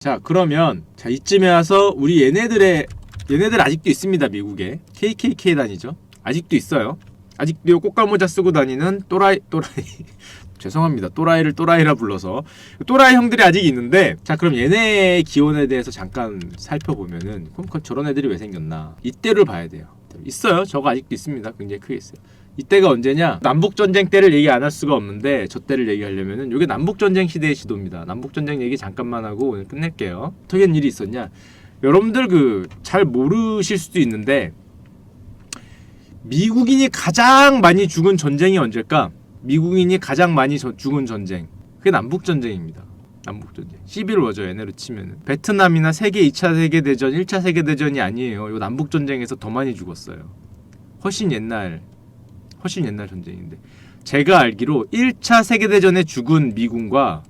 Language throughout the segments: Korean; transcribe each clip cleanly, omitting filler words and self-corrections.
자, 그러면 자 이쯤에 와서 우리 얘네들 아직도 있습니다. 미국에 KKK 단이죠. 아직도 있어요. 아직도 꽃갈모자 쓰고 다니는 또라이 죄송합니다. 또라이를 또라이라 불러서 또라이 형들이 아직 있는데, 자 그럼 얘네의 기원에 대해서 잠깐 살펴보면은 그럼 저런 애들이 왜 생겼나, 이때를 봐야 돼요. 있어요. 저거 아직도 있습니다. 굉장히 크게 있어요. 이때가 언제냐? 남북전쟁 때를 얘기 안 할 수가 없는데, 저 때를 얘기하려면은 이게 남북전쟁 시대의 시도입니다. 남북전쟁 얘기 잠깐만 하고 오늘 끝낼게요. 어떻게 일이 있었냐? 여러분들 잘 모르실 수도 있는데, 미국인이 가장 많이 죽은 전쟁이 언제일까? 미국인이 가장 많이 죽은 전쟁, 그게 남북전쟁입니다. 남북전쟁, 시빌워죠. 얘네로 치면은 베트남이나 세계 2차 세계대전, 1차 세계대전이 아니에요. 요 남북전쟁에서 더 많이 죽었어요. 훨씬 옛날 전쟁인데, 제가 알기로 1차 세계대전에 죽은 미군과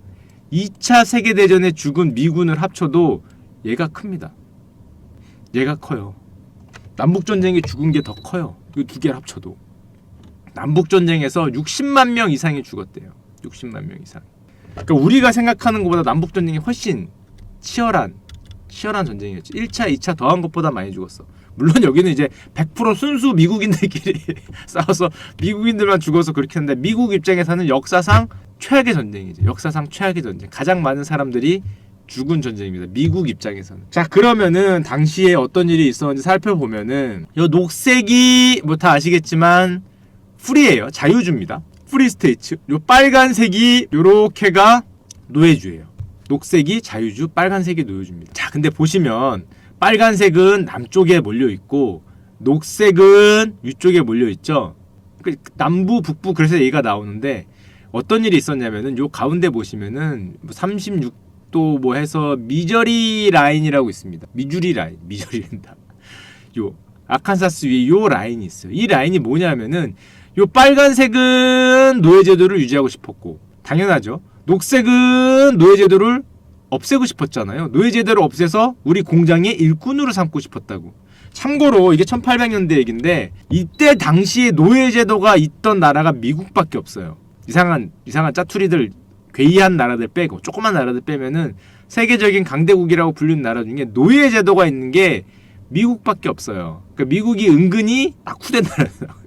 2차 세계대전에 죽은 미군을 합쳐도 얘가 큽니다. 얘가 커요. 남북전쟁에 죽은 게 더 커요. 이 두 개를 합쳐도. 남북전쟁에서 60만 명 이상이 죽었대요. 60만 명 이상. 그러니까 우리가 생각하는 것보다 남북전쟁이 훨씬 치열한 전쟁이었지. 1차, 2차 더한 것보다 많이 죽었어. 물론 여기는 이제 100% 순수 미국인들끼리 싸워서 미국인들만 죽어서 그렇게 했는데, 미국 입장에서는 역사상 최악의 전쟁이지. 역사상 최악의 전쟁. 가장 많은 사람들이 죽은 전쟁입니다. 미국 입장에서는. 자, 그러면은 당시에 어떤 일이 있었는지 살펴보면은, 요 녹색이 뭐 다 아시겠지만 프리예요. 자유주입니다. 프리 스테이츠. 요 빨간색이 요렇게가 노예주예요. 녹색이 자유주, 빨간색이 노예주입니다. 자, 근데 보시면 빨간색은 남쪽에 몰려있고 녹색은 위쪽에 몰려있죠. 남부, 북부, 그래서 얘기가 나오는데, 어떤 일이 있었냐면은 요 가운데 보시면은 36도 뭐 해서 미저리 라인이라고 있습니다. 미주리 라인, 미저리랜다. 요 아칸사스 위에 요 라인이 있어요. 이 라인이 뭐냐면은, 요 빨간색은 노예제도를 유지하고 싶었고, 당연하죠. 녹색은 노예제도를 없애고 싶었잖아요. 노예제도를 없애서 우리 공장의 일꾼으로 삼고 싶었다고. 참고로 이게 1800년대 얘기인데, 이때 당시에 노예제도가 있던 나라가 미국밖에 없어요. 이상한 짜투리들, 괴이한 나라들 빼고, 조그만 나라들 빼면은 세계적인 강대국이라고 불리는 나라 중에 노예제도가 있는 게 미국밖에 없어요. 그러니까 미국이 은근히 낙후된 나라예요.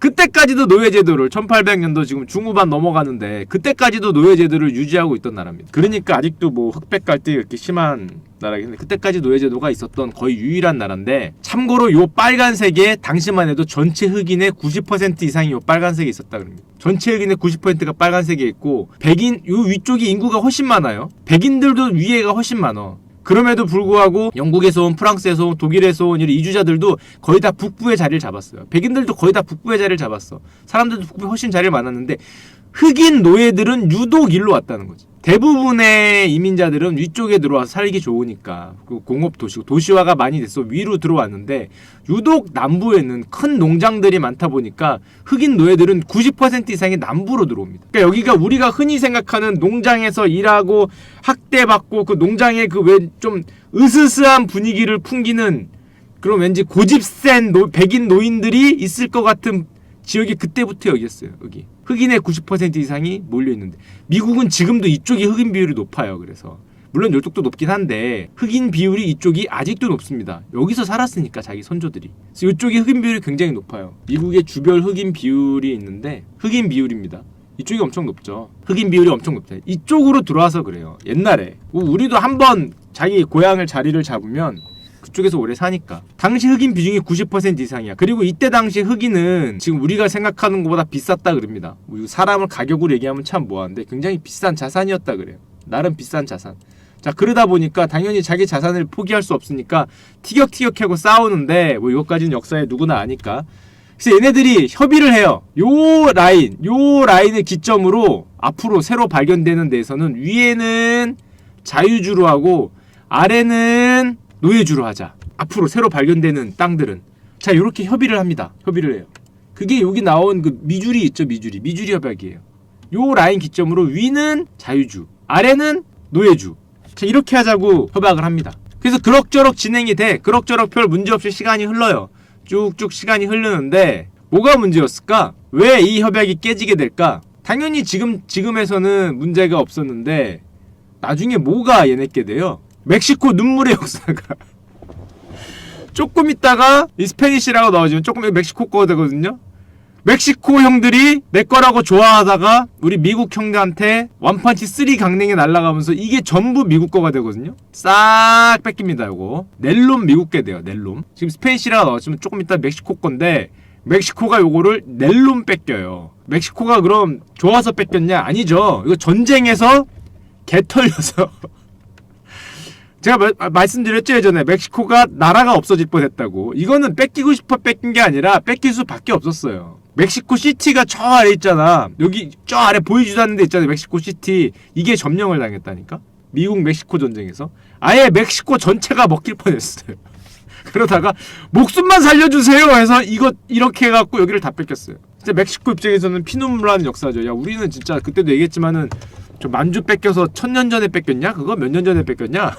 그때까지도 노예제도를, 1800년도 지금 중후반 넘어가는데 그때까지도 노예제도를 유지하고 있던 나라입니다. 그러니까 아직도 뭐 흑백 갈등이 이렇게 심한 나라긴 한데, 그때까지 노예제도가 있었던 거의 유일한 나라인데, 참고로 요 빨간색에 당시만 해도 전체 흑인의 90% 이상이 요 빨간색에 있었다 그럽니다. 전체 흑인의 90%가 빨간색에 있고, 백인 요 위쪽이 인구가 훨씬 많아요. 백인들도 위에가 훨씬 많아. 그럼에도 불구하고 영국에서 온, 프랑스에서 온, 독일에서 온 이런 이주자들도 거의 다 북부에 자리를 잡았어요. 백인들도 거의 다 북부에 자리를 잡았어. 사람들도 북부에 훨씬 자리를 많았는데, 흑인 노예들은 유독 일로 왔다는 거지. 대부분의 이민자들은 위쪽에 들어와서 살기 좋으니까, 그 공업 도시고 도시화가 많이 돼서 위로 들어왔는데, 유독 남부에는 큰 농장들이 많다 보니까 흑인 노예들은 90% 이상이 남부로 들어옵니다. 그러니까 여기가 우리가 흔히 생각하는 농장에서 일하고 학대받고, 그 농장의 그 왜 좀 으스스한 분위기를 풍기는 그런 왠지 고집센 백인 노인들이 있을 것 같은 지역이 그때부터 여기였어요. 여기 흑인의 90% 이상이 몰려있는데, 미국은 지금도 이쪽이 흑인 비율이 높아요. 그래서 물론 이쪽도 높긴 한데 흑인 비율이 이쪽이 아직도 높습니다. 여기서 살았으니까 자기 선조들이. 그래서 이쪽이 흑인 비율이 굉장히 높아요. 미국의 주별 흑인 비율이 있는데, 흑인 비율입니다. 이쪽이 엄청 높죠. 흑인 비율이 엄청 높다. 이쪽으로 들어와서 그래요. 옛날에 우리도 한번 자기 고향을 자리를 잡으면 그쪽에서 오래 사니까. 당시 흑인 비중이 90% 이상이야. 그리고 이때 당시 흑인은 지금 우리가 생각하는 것보다 비쌌다 그럽니다. 사람을 가격으로 얘기하면 참 뭐한데, 굉장히 비싼 자산이었다 그래요. 나름 비싼 자산. 자, 그러다 보니까 당연히 자기 자산을 포기할 수 없으니까 티격태격하고 싸우는데, 뭐 이것까지는 역사에 누구나 아니까. 그래서 얘네들이 협의를 해요. 요 라인을 기점으로 앞으로 새로 발견되는 데에서는 위에는 자유주로 하고 아래는 노예주로 하자. 앞으로 새로 발견되는 땅들은. 자, 이렇게 협의를 합니다. 협의를 해요. 그게 여기 나온 그 미주리 있죠. 미주리 협약이에요. 요 라인 기점으로 위는 자유주, 아래는 노예주. 자, 이렇게 하자고 협약을 합니다. 그래서 그럭저럭 진행이 돼. 그럭저럭 별 문제없이 시간이 흘러요. 쭉쭉 시간이 흐르는데, 뭐가 문제였을까? 왜 이 협약이 깨지게 될까? 당연히 지금에서는 문제가 없었는데, 나중에 뭐가 얘네께 돼요? 멕시코 눈물의 역사가 조금 있다가 이 스페니쉬라고 나오지만 조금 멕시코 거가 되거든요. 멕시코 형들이 내 거라고 좋아하다가 우리 미국 형들한테 원펀치 3 강냉이 날아가면서 이게 전부 미국 거가 되거든요. 싹 뺏깁니다. 요거 넬롬 미국 게 돼요. 넬롬. 지금 스페니쉬라고 나왔지만 조금 있다 멕시코 건데 멕시코가 요거를 넬롬 뺏겨요. 멕시코가 그럼 좋아서 뺏겼냐? 아니죠. 이거 전쟁에서 개 털려서 제가 말씀드렸죠 예전에 멕시코가 나라가 없어질 뻔했다고. 이거는 뺏기고 싶어 뺏긴 게 아니라 뺏길 수밖에 없었어요. 멕시코 시티가 저 아래 있잖아. 여기 저 아래 보이지도 않는 데 있잖아요. 멕시코 시티. 이게 점령을 당했다니까. 미국 멕시코 전쟁에서 아예 멕시코 전체가 먹힐 뻔했어요. 그러다가 목숨만 살려주세요 해서 이거 이렇게 해갖고 여기를 다 뺏겼어요. 진짜 멕시코 입장에서는 피눈물 나는 역사죠. 야 우리는 진짜 그때도 얘기했지만은 저 만주 뺏겨서 1000년 전에 뺏겼냐? 그거 몇 년 전에 뺏겼냐?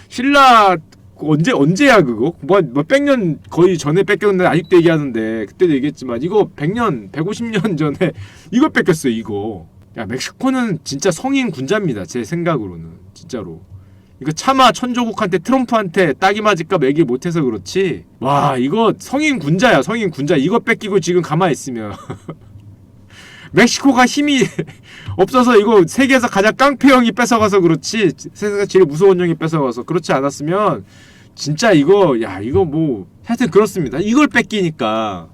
신라 언제야 그거? 뭐 몇백 년 거의 전에 뺏겼는데 아직도 얘기하는데 그때도 얘기했지만 이거 100년, 150년 전에 이거 뺏겼어요 이거. 야 멕시코는 진짜 성인 군자입니다 제 생각으로는 진짜로. 이거 차마 천조국한테 트럼프한테 딱이 맞을까 얘기 못해서 그렇지. 와 이거 성인 군자야 성인 군자. 이거 뺏기고 지금 가만히 있으면 멕시코가 힘이 없어서 이거 세계에서 가장 깡패 형이 뺏어가서 그렇지. 세상에서 제일 무서운 형이 뺏어가서 그렇지 않았으면 진짜 이거 야 이거 뭐 하여튼 그렇습니다. 이걸 뺏기니까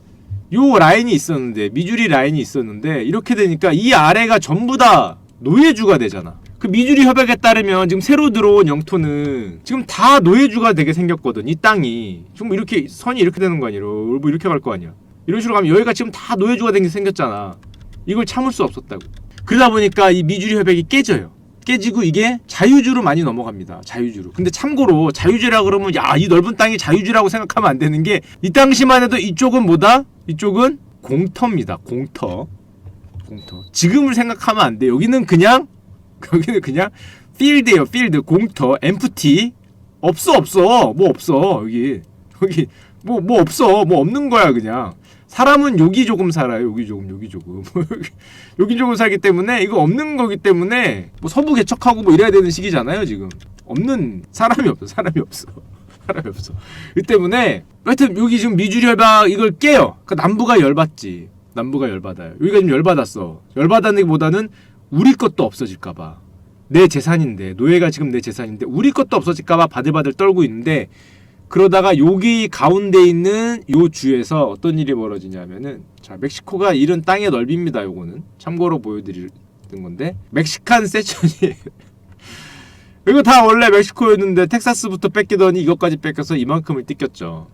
요 라인이 있었는데 미주리 라인이 있었는데 이렇게 되니까 이 아래가 전부 다 노예주가 되잖아. 그 미주리 협약에 따르면 지금 새로 들어온 영토는 지금 다 노예주가 되게 생겼거든. 이 땅이 지금 이렇게 선이 이렇게 되는 거 아니야. 뭐 이렇게 갈 거 아니야. 이런 식으로 가면 여기가 지금 다 노예주가 되게 생겼잖아. 이걸 참을 수 없었다고. 그러다 보니까 이 미주리 협약이 깨져요. 깨지고 이게 자유주로 많이 넘어갑니다. 자유주로. 근데 참고로 자유주라 그러면 야 이 넓은 땅이 자유주라고 생각하면 안 되는 게 이 당시만 해도 이쪽은 뭐다? 이쪽은 공터입니다. 공터. 지금을 생각하면 안 돼. 여기는 그냥 필드예요. 필드. 공터. 엠프티. 없어. 뭐 없어. 여기 뭐 없어. 뭐 없는 거야 그냥. 사람은 여기 조금 살아요. 여기 조금. 여기 조금 살기 때문에 이거 없는 거기 때문에 뭐 서부 개척하고 뭐 이래야 되는 시기잖아요. 지금 없는 사람이 없어. 이 때문에 하여튼 여기 지금 미주리 협약 이걸 깨요. 그러니까 남부가 열받지. 남부가 열받아요. 여기가 지금 열받았어. 열받았는 게보다는 우리 것도 없어질까봐. 내 재산인데 노예가 지금 내 재산인데 우리 것도 없어질까봐 바들바들 떨고 있는데 그러다가 여기 가운데 있는 요 주에서 어떤 일이 벌어지냐면은 자 멕시코가 이런 땅의 넓이입니다. 요거는 참고로 보여드리는 건데 멕시칸 세션이 이거 다 원래 멕시코였는데 텍사스부터 뺏기더니 이것까지 뺏겨서 이만큼을 뜯겼죠.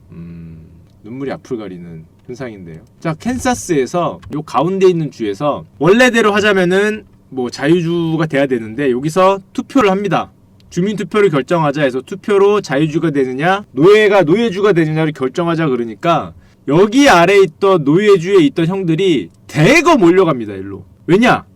눈물이 앞을 가리는 현상인데요. 자 캔사스에서 요 가운데 있는 주에서 원래대로 하자면은 뭐 자유주가 돼야 되는데 여기서 투표를 합니다. 주민투표를 결정하자 해서 투표로 자유주가 되느냐 노예가 노예주가 되느냐를 결정하자 그러니까 여기 아래 있던 노예주에 있던 형들이 대거 몰려갑니다. 일로. 왜냐?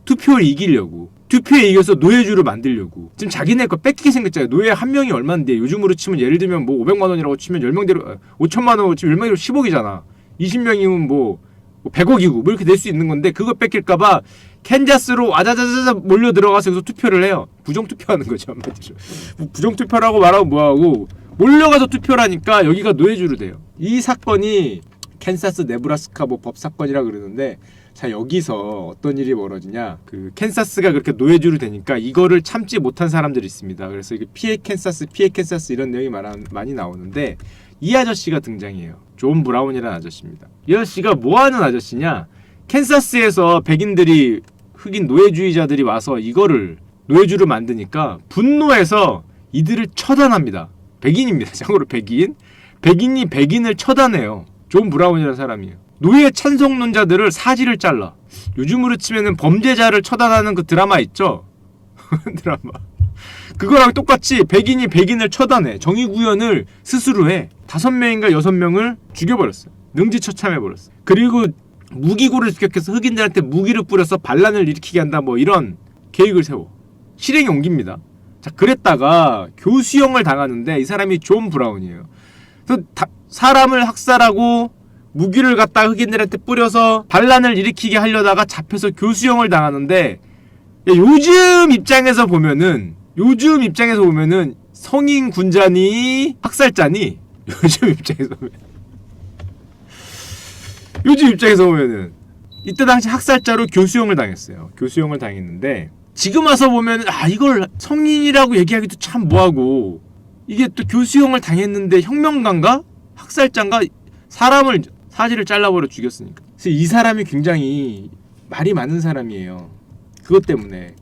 투표를 이기려고. 투표에 이겨서 노예주를 만들려고. 지금 자기네 거 뺏기게 생겼잖아요. 노예 한 명이 얼만데 요즘으로 치면 예를 들면 뭐 500만원이라고 치면 10명대로 5천만원으로 치면 10명이로 10억이잖아 20명이면 뭐 100억이고 뭐 이렇게 될 수 있는 건데 그거 뺏길까봐 캔자스로 와자자자자 몰려 들어가서 여기서 투표를 해요. 부정투표하는 거죠 한마디로. 부정투표라고 말하고 뭐하고 몰려가서 투표를 하니까 여기가 노예주로 돼요. 이 사건이 캔사스 네브라스카 뭐 법사건이라 그러는데 자 여기서 어떤 일이 벌어지냐 그 캔사스가 그렇게 노예주로 되니까 이거를 참지 못한 사람들이 있습니다. 그래서 이게 피해 캔사스 이런 내용이 많이 나오는데 이 아저씨가 등장해요. 존 브라운이라는 아저씨입니다. 이 아저씨가 뭐하는 아저씨냐 캔사스에서 백인들이 흑인 노예주의자들이 와서 이거를 노예주를 만드니까 분노해서 이들을 처단합니다. 백인입니다. 참고로 백인이 백인을 처단해요. 존 브라운이라는 사람이에요. 노예 찬성론자들을 사지를 잘라. 요즘으로 치면은 범죄자를 처단하는 그 드라마 있죠? 드라마. 그거랑 똑같이 백인이 백인을 처단해. 정의구현을 스스로 해. 5명인가 6명을 죽여버렸어요. 능지처참해버렸어요. 그리고 무기고를 습격해서 흑인들한테 무기를 뿌려서 반란을 일으키게 한다 뭐 이런 계획을 세워. 실행에 옮깁니다. 자 그랬다가 교수형을 당하는데 이 사람이 존 브라운이에요. 그래서 사람을 학살하고 무기를 갖다 흑인들한테 뿌려서 반란을 일으키게 하려다가 잡혀서 교수형을 당하는데 요즘 입장에서 보면은 성인 군자니 학살자니 요즘 입장에서 보면은 이때 당시 학살자로 교수형을 당했어요. 교수형을 당했는데 지금 와서 보면은 이걸 성인이라고 얘기하기도 참 뭐하고, 이게 또 교수형을 당했는데 혁명가인가 학살자인가, 사람을 사지를 잘라버려 죽였으니까. 그래서 이 사람이 굉장히 말이 많은 사람이에요. 그것 때문에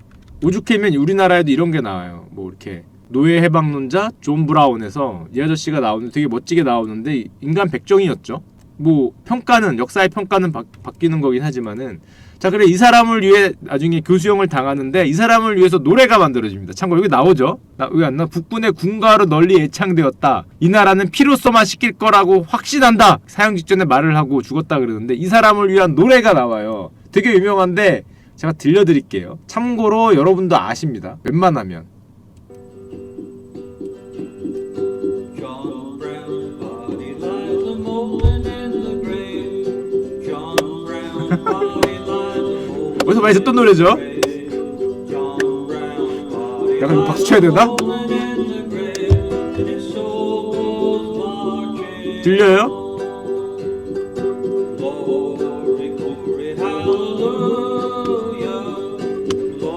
오죽하면 우리나라에도 이런 게 나와요. 뭐 이렇게 노예 해방론자 존 브라운에서 이 아저씨가 나오는, 되게 멋지게 나오는데 인간 백정이었죠. 뭐 평가는, 역사의 평가는 바뀌는 거긴 하지만은, 자 그래 이 사람을 위해 나중에 교수형을 당하는데 이 사람을 위해서 노래가 만들어집니다. 참고로 여기 나오죠. 여기 안 나? 북군의 군가로 널리 애창되었다. 이 나라는 피로서만 시킬 거라고 확신한다. 사형 직전에 말을 하고 죽었다 그러는데 이 사람을 위한 노래가 나와요. 되게 유명한데 제가 들려드릴게요. 참고로 여러분도 아십니다. 웬만하면. 어디서 많이 듣던 노래죠? 약간 이거 박수 쳐야 되나? 들려요?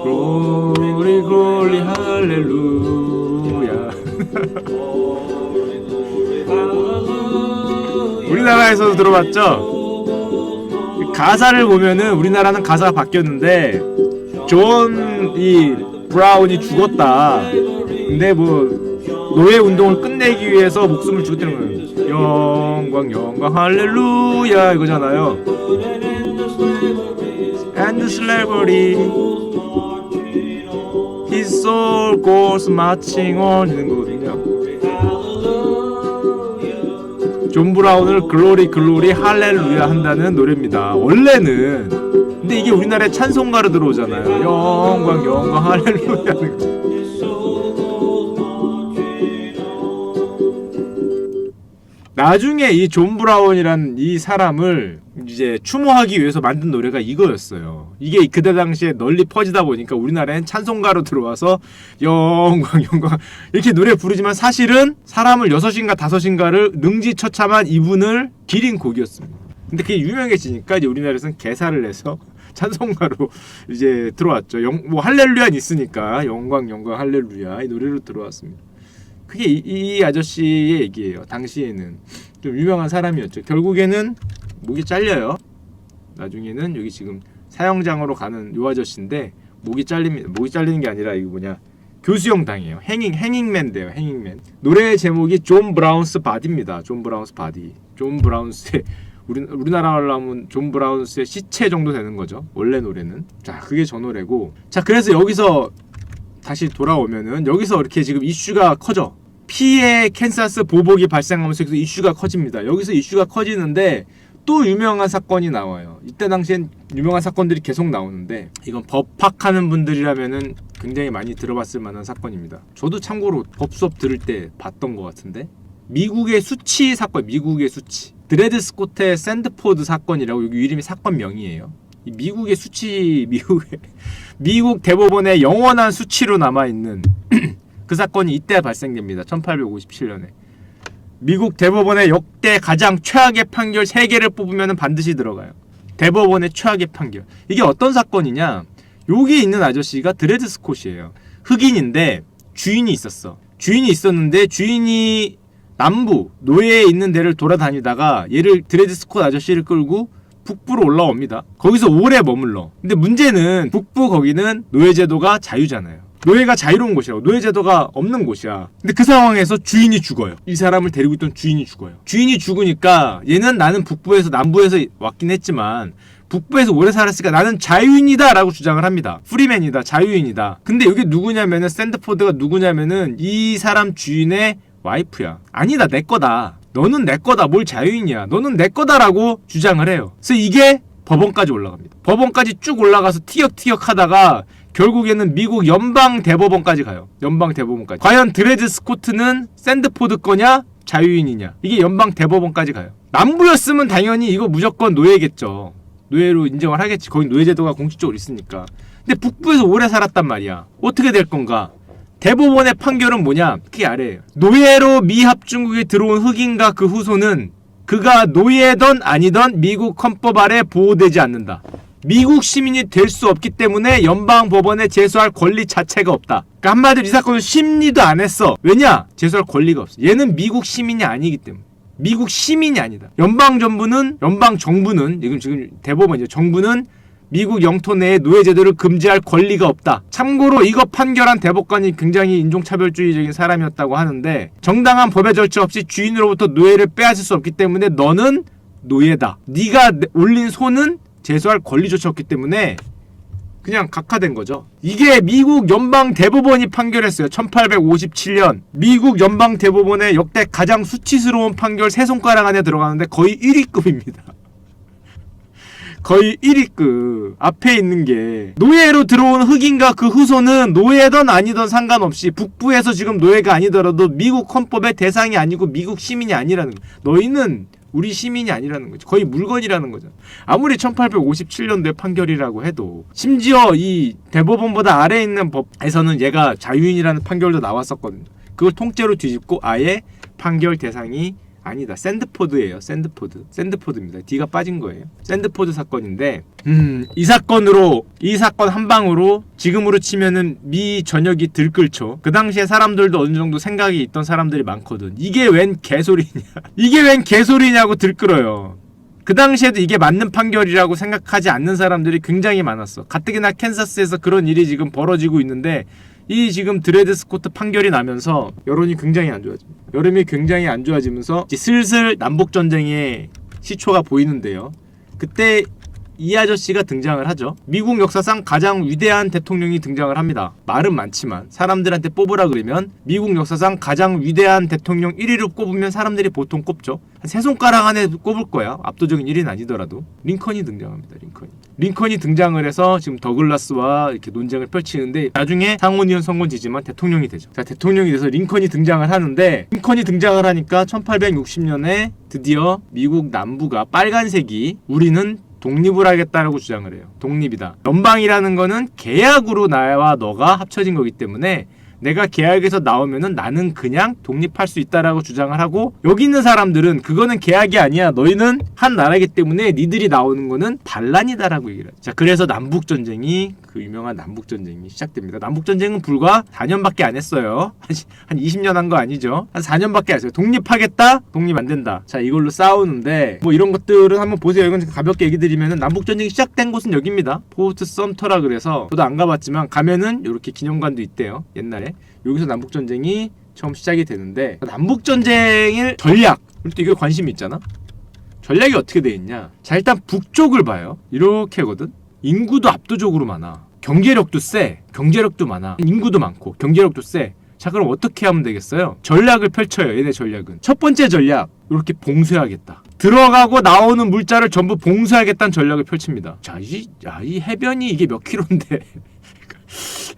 Glory, glory, hallelujah. 우리나라에서도 들어봤죠? 가사를 보면은 우리나라는 가사가 바뀌었는데 존 이 브라운이 죽었다. 근데 뭐 노예 운동을 끝내기 위해서 목숨을 죽였다는 거예요. 영광 영광 할렐루야 이거잖아요. And slavery his soul goes marching on 이런 거거든요. 존 브라운을 글로리 글로리 할렐루야 한다는 노래입니다. 원래는. 근데 이게 우리나라에 찬송가로 들어오잖아요. 영광 영광 할렐루야. 나중에 이 존 브라운이란 이 사람을 이제 추모하기 위해서 만든 노래가 이거였어요. 이게 그때 당시에 널리 퍼지다 보니까 우리나라엔 찬송가로 들어와서 영광 영광 이렇게 노래 부르지만 사실은 사람을 6인가 5인가를 능지처참한 이분을 기린 곡이었습니다. 근데 그게 유명해지니까 이제 우리나라에서는 개사를 해서 찬송가로 이제 들어왔죠. 뭐 할렐루야는 있으니까 영광 영광 할렐루야 이 노래로 들어왔습니다. 그게 이 아저씨의 얘기예요. 당시에는 좀 유명한 사람이었죠. 결국에는 목이 잘려요. 나중에는 여기 지금 사형장으로 가는 요 아저씨인데 목이 잘립니다. 목이 잘리는 게 아니라 이거 뭐냐, 교수형 당해요. 행잉맨 돼요. 행잉맨. 노래 제목이 존 브라운스 바디입니다. 존 브라운스 바디. 존 브라운스의 우리나라로 하면 존 브라운스의 시체 정도 되는 거죠. 원래 노래는. 자, 그게 저 노래고. 자, 그래서 여기서 다시 돌아오면은 여기서 이렇게 지금 이슈가 커져. 피해 캔사스 보복이 발생하면서 여기서 이슈가 커집니다. 여기서 이슈가 커지는데 또 유명한 사건이 나와요. 이때 당시엔 유명한 사건들이 계속 나오는데 이건 법학하는 분들이라면은 굉장히 많이 들어봤을 만한 사건입니다. 저도 참고로 법 수업 들을 때 봤던 것 같은데, 미국의 수치 사건, 미국의 수치. 드레드 스코트의 샌드포드 사건이라고 여기 이름이 사건명이에요. 이 미국의 수치, 미국 대법원의 영원한 수치로 남아있는 그 사건이 이때 발생됩니다. 1857년에. 미국 대법원의 역대 가장 최악의 판결 3개를 뽑으면 반드시 들어가요. 대법원의 최악의 판결. 이게 어떤 사건이냐, 여기 있는 아저씨가 드레드 스콧이에요. 흑인인데 주인이 있었어. 주인이 있었는데 주인이 남부 노예에 있는 데를 돌아다니다가 얘를, 드레드 스콧 아저씨를 끌고 북부로 올라옵니다. 거기서 오래 머물러. 근데 문제는 북부 거기는 노예제도가 자유잖아요. 노예가 자유로운 곳이라고. 노예제도가 없는 곳이야. 근데 그 상황에서 주인이 죽어요. 이 사람을 데리고 있던 주인이 죽어요. 주인이 죽으니까 얘는, 나는 북부에서 남부에서 왔긴 했지만 북부에서 오래 살았으니까 나는 자유인이다 라고 주장을 합니다. 프리맨이다, 자유인이다. 근데 여기 누구냐면은, 샌드포드가 누구냐면은 이 사람 주인의 와이프야. 아니다, 내 거다. 너는 내 거다. 뭘 자유인이야. 너는 내 거다라고 주장을 해요. 그래서 이게 법원까지 올라갑니다. 법원까지 쭉 올라가서 티격티격 하다가 결국에는 미국 연방 대법원까지 가요. 연방 대법원까지. 과연 드레드 스코트는 샌드포드 거냐 자유인이냐, 이게 연방 대법원까지 가요. 남부였으면 당연히 이거 무조건 노예겠죠. 노예로 인정을 하겠지. 거기 노예제도가 공식적으로 있으니까. 근데 북부에서 오래 살았단 말이야. 어떻게 될 건가? 대법원의 판결은 뭐냐? 그게 아래에요. 노예로 미합중국에 들어온 흑인과 그 후손은 그가 노예든 아니든 미국 헌법 아래 보호되지 않는다. 미국 시민이 될 수 없기 때문에 연방법원에 제소할 권리 자체가 없다. 그러니까 한마디로 이 사건을 심리도 안 했어. 왜냐? 제소할 권리가 없어. 얘는 미국 시민이 아니기 때문에. 미국 시민이 아니다. 연방정부는 지금 대법원이죠. 정부는 미국 영토 내에 노예제도를 금지할 권리가 없다. 참고로 이거 판결한 대법관이 굉장히 인종차별주의적인 사람이었다고 하는데 정당한 법의 절차 없이 주인으로부터 노예를 빼앗을 수 없기 때문에 너는 노예다. 네가 올린 손은 제소할 권리조차 없기 때문에 그냥 각하된 거죠. 이게 미국 연방 대법원이 판결했어요. 1857년 미국 연방 대법원의 역대 가장 수치스러운 판결 3손가락 안에 들어가는데 거의 1위급입니다. 거의 1위급. 앞에 있는 게 노예로 들어온 흑인과 그 후손은 노예든 아니든 상관없이 북부에서 지금 노예가 아니더라도 미국 헌법의 대상이 아니고 미국 시민이 아니라는 거야. 너희는 우리 시민이 아니라는 거지. 거의 물건이라는 거죠. 아무리 1857년도의 판결이라고 해도 심지어 이 대법원보다 아래에 있는 법에서는 얘가 자유인이라는 판결도 나왔었거든요. 그걸 통째로 뒤집고 아예 판결 대상이 아니다. 샌드포드예요. 샌드포드입니다. D가 빠진 거예요. 샌드포드 사건인데 이 사건 한 방으로 지금으로 치면은 미 전역이 들끓죠. 그 당시에 사람들도 어느 정도 생각이 있던 사람들이 많거든. 이게 웬 개소리냐고 들끓어요. 그 당시에도 이게 맞는 판결이라고 생각하지 않는 사람들이 굉장히 많았어. 가뜩이나 캔사스에서 그런 일이 지금 벌어지고 있는데 이 지금 드레드 스코트 판결이 나면서 여론이 굉장히 안 좋아지면서 이제 슬슬 남북전쟁의 시초가 보이는데요. 그때 이 아저씨가 등장을 하죠. 미국 역사상 가장 위대한 대통령이 등장을 합니다. 말은 많지만 사람들한테 뽑으라 그러면 미국 역사상 가장 위대한 대통령 1위로 꼽으면 사람들이 보통 꼽죠. 한 3손가락 안에 꼽을 거야. 압도적인 1위는 아니더라도. 링컨이 등장합니다. 링컨이 등장을 해서 지금 더글라스와 이렇게 논쟁을 펼치는데 나중에 상원의원 선거 지지만 대통령이 되죠. 자, 대통령이 돼서 링컨이 등장을 하는데 링컨이 등장을 하니까 1860년에 드디어 미국 남부가 빨간색이 우리는 독립을 하겠다라고 주장을 해요. 독립이다. 연방이라는 거는 계약으로 나와 너가 합쳐진 거기 때문에 내가 계약에서 나오면은 나는 그냥 독립할 수 있다라고 주장을 하고 여기 있는 사람들은 그거는 계약이 아니야. 너희는 한 나라이기 때문에 니들이 나오는 거는 반란이다라고 얘기를 해요. 자, 그래서 남북전쟁이 그 유명한 남북전쟁이 시작됩니다. 남북전쟁은 불과 4년밖에 안 했어요. 한 20년 한 거 아니죠. 한 4년밖에 안 했어요. 독립하겠다? 독립 안 된다. 자, 이걸로 싸우는데 뭐 이런 것들은 한번 보세요. 이건 가볍게 얘기 드리면은 남북전쟁이 시작된 곳은 여기입니다. 포트 썸터라 그래서 저도 안 가봤지만 가면은 이렇게 기념관도 있대요. 옛날에. 여기서 남북전쟁이 처음 시작이 되는데 남북전쟁의 전략, 또 이게 관심이 있잖아. 전략이 어떻게 돼 있냐. 자, 일단 북쪽을 봐요. 이렇게거든. 인구도 압도적으로 많아. 경제력도 세. 경제력도 많아. 인구도 많고 경제력도 세. 자, 그럼 어떻게 하면 되겠어요? 전략을 펼쳐요. 얘네 전략은. 첫 번째 전략, 이렇게 봉쇄하겠다. 들어가고 나오는 물자를 전부 봉쇄하겠다는 전략을 펼칩니다. 자, 이 해변이 이게 몇 킬로인데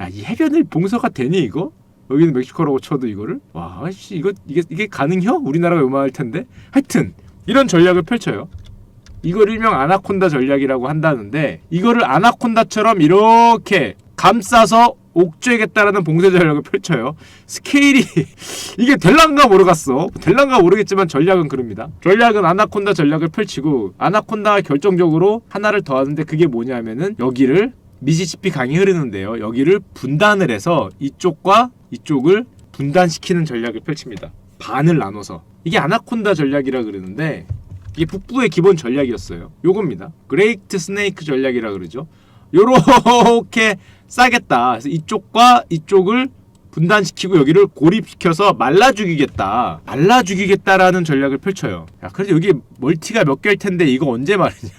야, 이 해변을 봉쇄가 되니 이거? 여기는 멕시코라고 쳐도 이거를? 와, 씨, 이게 가능혀? 우리나라가 요만할 텐데. 하여튼 이런 전략을 펼쳐요. 이걸 일명 아나콘다 전략이라고 한다는데 이거를 아나콘다처럼 이렇게 감싸서 옥죄겠다라는 봉쇄 전략을 펼쳐요. 스케일이 이게 될란가 모르겠어. 될란가 모르겠지만 전략은 그럽니다. 전략은 아나콘다 전략을 펼치고 아나콘다가 결정적으로 하나를 더 하는데 그게 뭐냐면은 여기를 미시시피 강이 흐르는데요. 여기를 분단을 해서 이쪽과 이쪽을 분단시키는 전략을 펼칩니다. 반을 나눠서. 이게 아나콘다 전략이라 그러는데 이게 북부의 기본 전략이었어요. 요겁니다. 그레이트 스네이크 전략이라 그러죠. 요렇게 싸겠다. 그래서 이쪽과 이쪽을 분단시키고 여기를 고립시켜서 말라 죽이겠다라는 전략을 펼쳐요. 야, 그래도 여기 멀티가 몇 개일 텐데 이거 언제 말이냐.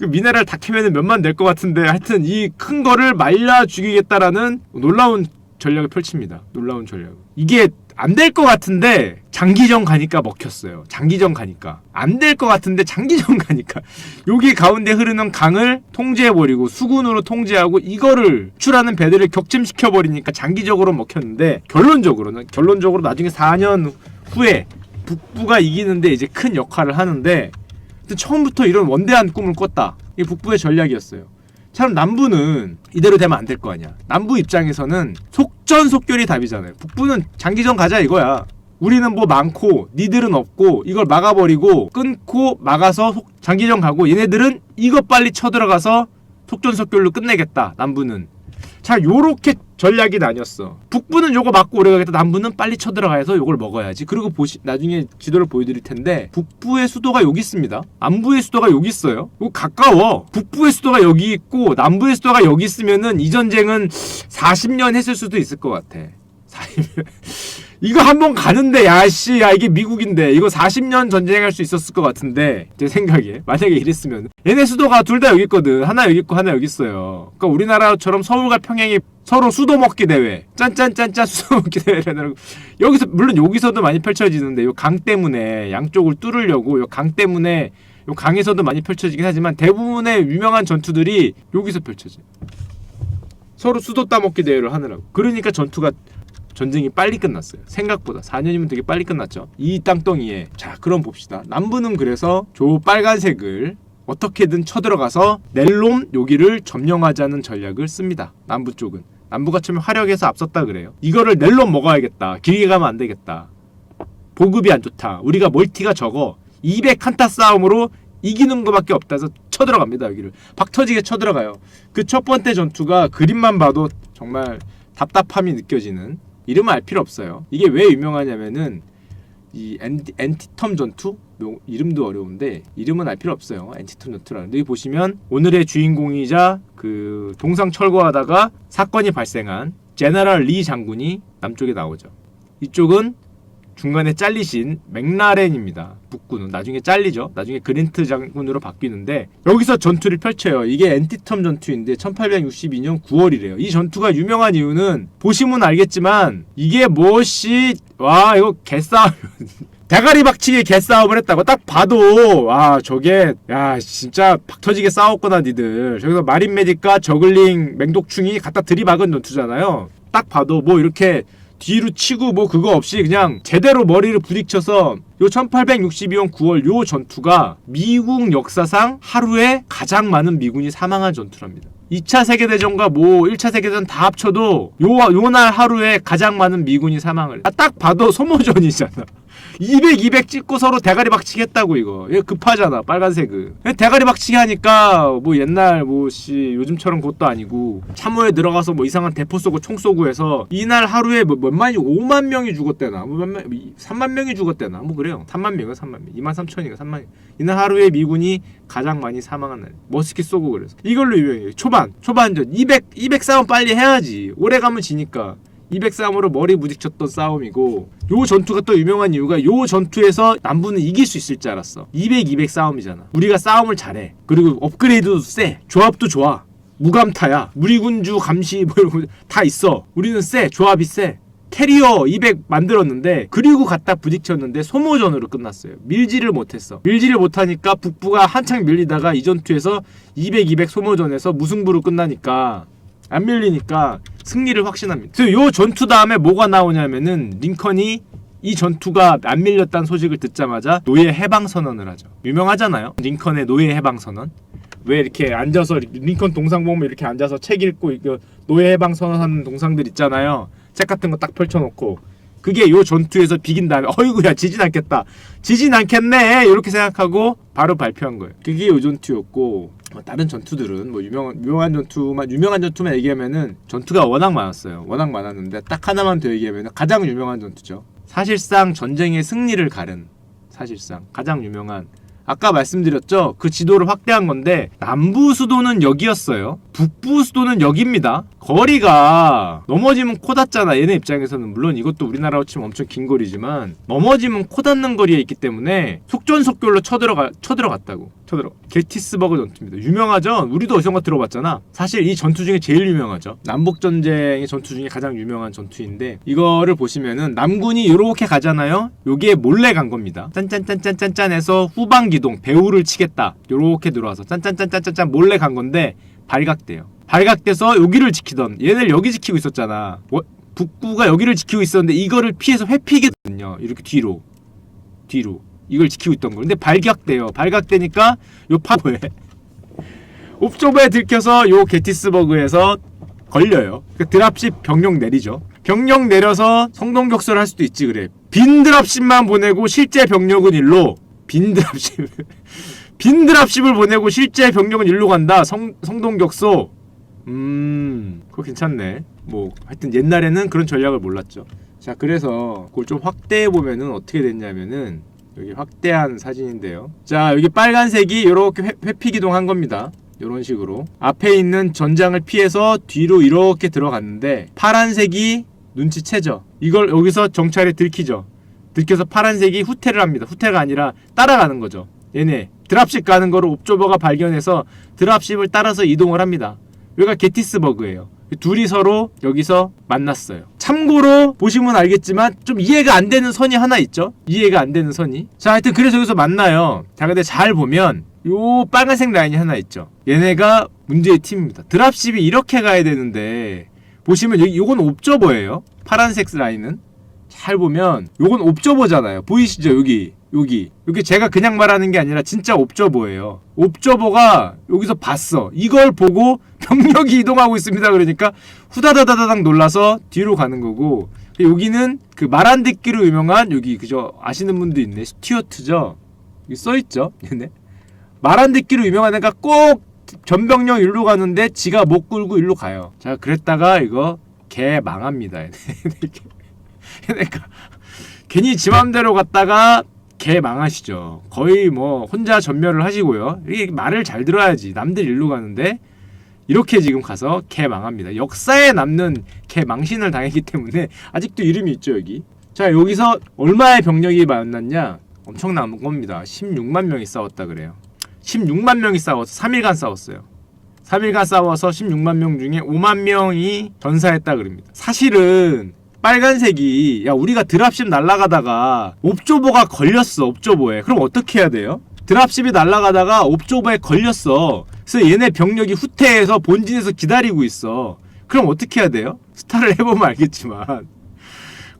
미네랄 다 캐면은 몇만 될 것 같은데 하여튼 이 큰 거를 말라 죽이겠다라는 놀라운 전략을 펼칩니다. 놀라운 전략. 이게 안 될 것 같은데 장기전 가니까 먹혔어요. 장기전 가니까 안 될 것 같은데 장기전 가니까 여기 가운데 흐르는 강을 통제해버리고 수군으로 통제하고 이거를 출하는 배들을 격침시켜버리니까 장기적으로 먹혔는데 결론적으로 나중에 4년 후에 북부가 이기는데 이제 큰 역할을 하는데 처음부터 이런 원대한 꿈을 꿨다. 이게 북부의 전략이었어요. 참 남부는 이대로 되면 안 될 거 아니야. 남부 입장에서는 속전속결이 답이잖아요. 북부는 장기전 가자 이거야. 우리는 뭐 많고 니들은 없고 이걸 막아버리고 끊고 막아서 장기전 가고, 얘네들은 이거 빨리 쳐들어가서 속전속결로 끝내겠다. 남부는. 자, 요렇게 전략이 나뉘었어. 북부는 요거 맞고 오래 가겠다. 남부는 빨리 쳐들어가서 요걸 먹어야지. 그리고 나중에 지도를 보여드릴 텐데, 북부의 수도가 여기 있습니다. 남부의 수도가 여기 있어요. 이거 가까워. 북부의 수도가 여기 있고 남부의 수도가 여기 있으면은 이 전쟁은 40년 했을 수도 있을 것 같아. 40년. 이거 한번 가는데, 야 이게 미국인데 이거 40년 전쟁할 수 있었을 것 같은데, 제 생각에 만약에 이랬으면. 얘네 수도가 둘 다 여기 있거든. 하나 여기 있고 하나 여기 있어요. 그러니까 우리나라처럼 서울과 평양이 서로 수도 먹기 대회, 짠짠짠짠 수도 먹기 대회라는. 여기서 물론 여기서도 많이 펼쳐지는데, 요 강 때문에 양쪽을 뚫으려고, 요 강 때문에 요 강에서도 많이 펼쳐지긴 하지만 대부분의 유명한 전투들이 여기서 펼쳐져요. 서로 수도 따먹기 대회를 하느라고. 그러니까 전쟁이 빨리 끝났어요. 생각보다 4년이면 되게 빨리 끝났죠. 이 땅덩이에. 자, 그럼 봅시다. 남부는 그래서 저 빨간색을 어떻게든 쳐들어가서 넬롬 여기를 점령하자는 전략을 씁니다. 남부 쪽은. 남부가 처음에 화력에서 앞섰다 그래요. 이거를 넬롬 먹어야겠다. 길게 가면 안 되겠다. 보급이 안 좋다. 우리가 멀티가 적어. 200칸타 싸움으로 이기는 것밖에 없다 해서 쳐들어갑니다. 여기를 박 터지게 쳐들어가요. 그 첫 번째 전투가 그림만 봐도 정말 답답함이 느껴지는, 이름은 알 필요 없어요. 이게 왜 유명하냐면은 이 엔티텀 전투? 이름도 어려운데 이름은 알 필요 없어요. 엔티텀 전투라는데, 여기 보시면 오늘의 주인공이자 그 동상 철거하다가 사건이 발생한 제너럴 리 장군이 남쪽에 나오죠. 이쪽은 중간에 잘리신 맥라렌입니다. 북군은 나중에 잘리죠. 나중에 그랜트 장군으로 바뀌는데, 여기서 전투를 펼쳐요. 이게 엔티텀 전투인데 1862년 9월이래요. 이 전투가 유명한 이유는 보시면 알겠지만, 이게 무엇이 이거 개싸움 대가리 박치기 개싸움을 했다고. 딱 봐도 저게 진짜 박터지게 싸웠구나 니들. 저기서 마린 메딕과 저글링 맹독충이 갖다 들이박은 전투잖아요. 딱 봐도 뭐 이렇게 뒤로 치고 뭐 그거 없이 그냥 제대로 머리를 부딪혀서, 요 1862년 9월 요 전투가 미국 역사상 하루에 가장 많은 미군이 사망한 전투랍니다. 2차 세계대전과 1차 세계대전 다 합쳐도 요날 하루에 가장 많은 미군이 사망을. 딱 봐도 소모전이잖아. 200 찍고 서로 대가리 박치기 했다고. 이거 급하잖아. 빨간색은 대가리 박치기 하니까 뭐 옛날 요즘처럼 그것도 아니고 참호에 들어가서 뭐 이상한 대포 쏘고 총 쏘고 해서 이날 하루에 몇만이 5만 명이 죽었대나 3만 명이 죽었대나 뭐 그래요. 3만 명이가 3만 명 2만 3천이가 3만. 이날 하루에 미군이 가장 많이 사망한 날. 머스킷 쏘고. 그래서 이걸로 유명해요. 초반전 200 싸움 빨리 해야지. 오래 가면 지니까. 200 싸움으로 머리 부딪혔던 싸움이고, 요 전투가 또 유명한 이유가 요 전투에서 남부는 이길 수 있을 줄 알았어. 200 싸움이잖아. 우리가 싸움을 잘해. 그리고 업그레이드도 세. 조합도 좋아. 무감타야. 무리군주 감시 뭐 이런 거 다 있어. 우리는 세. 조합이 세. 캐리어 200 만들었는데, 그리고 갖다 부딪혔는데 소모전으로 끝났어요. 밀지를 못했어. 밀지를 못하니까 북부가 한창 밀리다가 이 전투에서 200 소모전에서 무승부로 끝나니까, 안 밀리니까 승리를 확신합니다. 그래서 요 전투 다음에 뭐가 나오냐면은, 링컨이 이 전투가 안 밀렸다는 소식을 듣자마자 노예 해방 선언을 하죠. 유명하잖아요. 링컨의 노예 해방 선언. 왜 이렇게 앉아서 링컨 동상 보면 이렇게 앉아서 책 읽고 노예 해방 선언하는 동상들 있잖아요. 책 같은 거 딱 펼쳐놓고. 그게 요 전투에서 비긴 다음에 어이구야 지진 않겠네 이렇게 생각하고 바로 발표한 거예요. 그게 요 전투였고, 다른 전투들은 뭐 유명한 전투만 얘기하면은 전투가 워낙 많았어요. 워낙 많았는데 딱 하나만 더 얘기하면은 가장 유명한 전투죠. 사실상 전쟁의 승리를 가른, 사실상 가장 유명한, 아까 말씀드렸죠. 그 지도를 확대한 건데 남부 수도는 여기였어요. 북부 수도는 여기입니다. 거리가 넘어지면 코 닿잖아. 얘네 입장에서는. 물론 이것도 우리나라로 치면 엄청 긴 거리지만 넘어지면 코 닿는 거리에 있기 때문에 속전속결로 쳐들어갔다고. 게티스버그 전투입니다. 유명하죠? 우리도 어디선가 들어봤잖아. 사실 이 전투 중에 제일 유명하죠. 남북전쟁의 전투 중에 가장 유명한 전투인데, 이거를 보시면은 남군이 이렇게 가잖아요. 요게 몰래 간 겁니다. 짠짠짠짠짠짠 해서 후방 기동, 배후를 치겠다. 요렇게 들어와서 짠짠짠짠짠 몰래 간 건데 발각돼요. 발각돼서 여기를 지키던, 얘네들 여기 지키고 있었잖아. 북부가 여기를 지키고 있었는데 이거를 피해서 회피거든요. 이렇게 뒤로 이걸 지키고 있던 거. 근데 발각돼요. 발각되니까 요 파도에 옵저버에 들켜서 요 게티스버그에서 걸려요. 그 드랍십 병력 내리죠. 병력 내려서 성동격수를 할 수도 있지. 그래, 빈 드랍십만 보내고 실제 병력은 일로. 빈 드랍십을 보내고 실제 병력은 일로 간다. 성동격수. 그거 괜찮네. 뭐 하여튼 옛날에는 그런 전략을 몰랐죠. 자, 그래서 그걸 좀 확대해보면은 어떻게 됐냐면은, 여기 확대한 사진인데요. 자, 여기 빨간색이 이렇게 회피 기동한 겁니다. 이런 식으로 앞에 있는 전장을 피해서 뒤로 이렇게 들어갔는데, 파란색이 눈치채죠. 이걸 여기서 정찰에 들키죠. 들켜서 파란색이 후퇴를 합니다. 후퇴가 아니라 따라가는 거죠. 얘네 드랍십 가는 거를 옵저버가 발견해서 드랍십을 따라서 이동을 합니다. 여기가 게티스버그예요. 둘이 서로 여기서 만났어요. 참고로 보시면 알겠지만 좀 이해가 안 되는 선이 하나 있죠. 이해가 안 되는 선이. 자, 하여튼 그래서 여기서 만나요. 자, 근데 잘 보면 요 빨간색 라인이 하나 있죠. 얘네가 문제의 팀입니다. 드랍십이 이렇게 가야 되는데, 보시면 여기 요건 옵저버예요. 파란색 라인은 잘 보면 요건 옵저버잖아요. 보이시죠? 여기 제가 그냥 말하는 게 아니라 진짜 옵저버예요. 옵저버가 여기서 봤어. 이걸 보고 병력이 이동하고 있습니다. 그러니까 후다다다닥 놀라서 뒤로 가는 거고, 여기는 그 말 안 듣기로 유명한, 여기 그저 아시는 분도 있네, 스튜어트죠. 여기 써있죠. 얘네 말 안 듣기로 유명한 애가 꼭 전병력 일로 가는데 지가 못 끌고 일로 가요. 자, 그랬다가 이거 개 망합니다. 얘네가 괜히 지 맘대로 갔다가 개 망하시죠. 거의 뭐 혼자 전멸을 하시고요. 이게 말을 잘 들어야지. 남들 일로 가는데 이렇게 지금 가서 개 망합니다. 역사에 남는 개 망신을 당했기 때문에 아직도 이름이 있죠, 여기. 자, 여기서 얼마의 병력이 만났냐? 엄청난 겁니다. 16만 명이 싸웠다 그래요. 16만 명이 싸워서 3일간 싸웠어요. 3일간 싸워서 16만 명 중에 5만 명이 전사했다 그럽니다. 사실은 빨간색이, 야, 우리가 드랍십 날아가다가 옵저버가 걸렸어. 옵저버에. 그럼 어떻게 해야 돼요? 드랍십이 날아가다가 옵저버에 걸렸어. 그래서 얘네 병력이 후퇴해서 본진에서 기다리고 있어. 그럼 어떻게 해야 돼요? 스타를 해보면 알겠지만,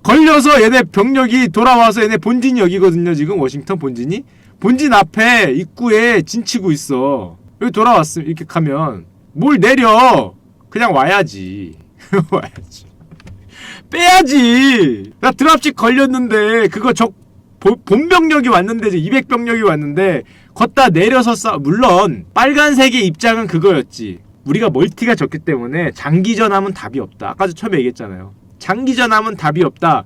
걸려서 얘네 병력이 돌아와서, 얘네 본진이 여기거든요. 지금 워싱턴 본진이. 본진 앞에 입구에 진치고 있어. 여기 돌아왔음. 이렇게 가면 뭘 내려. 그냥 와야지. 와야지. 빼야지. 나 드랍십 걸렸는데 그거 본병력이 왔는데, 200병력이 왔는데 걷다 내려서 물론 빨간색의 입장은 그거였지. 우리가 멀티가 적기 때문에 장기전 하면 답이 없다. 아까도 처음에 얘기했잖아요. 장기전 하면 답이 없다.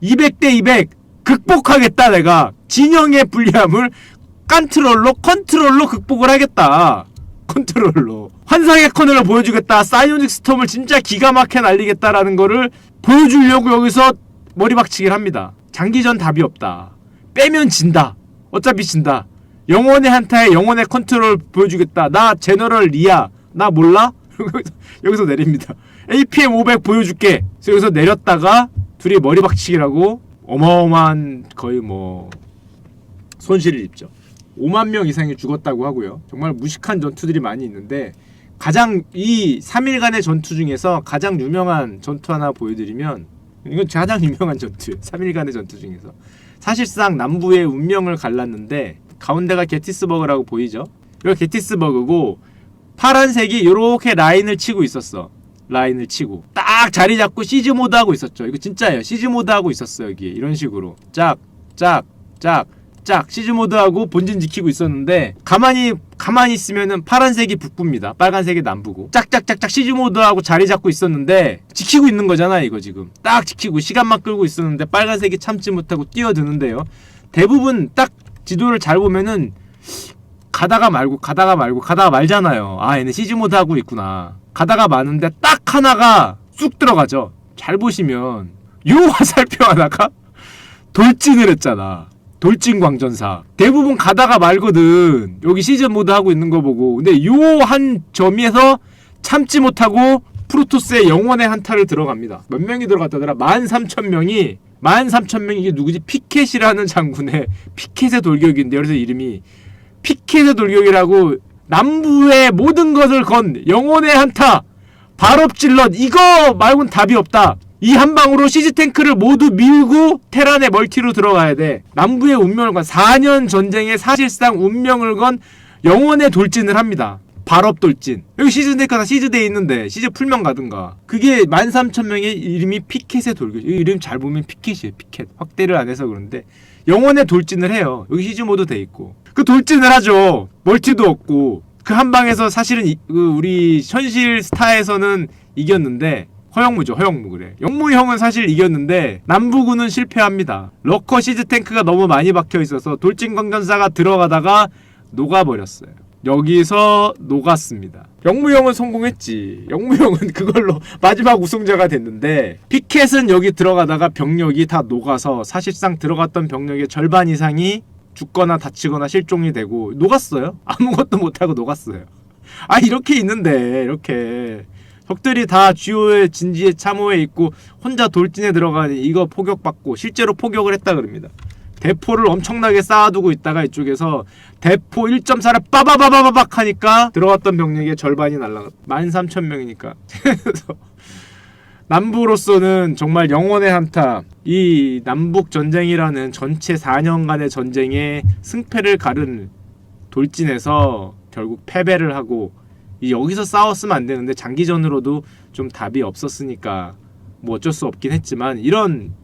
200대 200 극복하겠다. 내가 진영의 불리함을 컨트롤로 극복을 하겠다. 컨트롤로 환상의 커널을 보여주겠다. 사이오닉 스톰을 진짜 기가 막혀 날리겠다라는 거를 보여주려고 여기서 머리박치기를 합니다. 장기전 답이 없다. 빼면 진다. 어차피 진다. 영혼의 한타에 영혼의 컨트롤 보여주겠다. 나 제너럴 리아. 나 몰라? 여기서 내립니다. APM 500 보여줄게. 그래서 여기서 내렸다가 둘이 머리박치기라고 어마어마한, 거의 뭐 손실을 입죠. 5만 명 이상이 죽었다고 하고요. 정말 무식한 전투들이 많이 있는데, 가장 이 3일간의 전투 중에서 가장 유명한 전투 하나 보여드리면, 이건 가장 유명한 전투, 3일간의 전투 중에서 사실상 남부의 운명을 갈랐는데, 가운데가 게티스버그라고 보이죠? 여기가 게티스버그고, 파란색이 이렇게 라인을 치고 있었어. 라인을 치고 딱 자리 잡고 시즈 모드 하고 있었죠. 이거 진짜예요. 시즈 모드 하고 있었어요. 여기 이런 식으로 짝 시즈 모드 하고 본진 지키고 있었는데, 가만히 있으면은 파란색이 북부입니다. 빨간색이 남부고, 짝짝짝짝 시즈 모드 하고 자리 잡고 있었는데, 지키고 있는 거잖아. 이거 지금 딱 지키고 시간만 끌고 있었는데 빨간색이 참지 못하고 뛰어드는데요. 대부분 딱 지도를 잘 보면은 가다가 말잖아요. 아, 얘네 시즈 모드 하고 있구나. 가다가 마는데 딱 하나가 쑥 들어가죠. 잘 보시면 요 화살표 하나가 돌진을 했잖아. 돌진 광전사. 대부분 가다가 말거든. 여기 시즌 모드 하고 있는 거 보고. 근데 요 한 점에서 참지 못하고 프로토스의 영혼의 한타를 들어갑니다. 몇 명이 들어갔다더라? 13,000명이. 이게 누구지? 피켓이라는 장군의 피켓의 돌격인데, 그래서 이름이 피켓의 돌격이라고. 남부의 모든 것을 건 영혼의 한타, 발업질럿, 이거 말고는 답이 없다. 이 한 방으로 시즈탱크를 모두 밀고 테란의 멀티로 들어가야 돼. 남부의 운명을 건 4년 전쟁의 사실상 운명을 건 영혼의 돌진을 합니다. 발업 돌진. 여기 시즈 데이가 시즈대에 있는데 시즈 풀면 가든가. 그게 13,000명의 이름이 피켓의 돌격. 이 이름 잘 보면 피켓이에요. 피켓. 확대를 안 해서 그런데 영혼의 돌진을 해요. 여기 시즈 모드 돼 있고. 그 돌진을 하죠. 멀티도 없고. 그 한 방에서 사실은 우리 현실 스타에서는 이겼는데 허영무죠. 허영무 그래. 영무 형은 사실 이겼는데 남부군은 실패합니다. 러커 시즈 탱크가 너무 많이 박혀 있어서 돌진 광전사가 들어가다가 녹아버렸어요. 여기서 녹았습니다. 영무 형은 성공했지. 영무 형은 그걸로 마지막 우승자가 됐는데 피켓은 여기 들어가다가 병력이 다 녹아서 사실상 들어갔던 병력의 절반 이상이 죽거나 다치거나 실종이 되고 녹았어요. 아무것도 못하고 녹았어요. 아 이렇게 있는데 이렇게 적들이 다 주요의 진지에 참호에 있고 혼자 돌진에 들어가니 이거 포격받고 실제로 포격을 했다 그럽니다. 대포를 엄청나게 쌓아두고 있다가 이쪽에서 대포 1.4를 빠바바바박 하니까 들어갔던 병력의 절반이 날라갔다. 13,000명이니까. 그래서 남부로서는 정말 영혼의 한타, 이 남북전쟁이라는 전체 4년간의 전쟁에 승패를 가른 돌진에서 결국 패배를 하고 여기서 싸웠으면 안 되는데 장기전으로도 좀 답이 없었으니까 뭐 어쩔 수 없긴 했지만 이런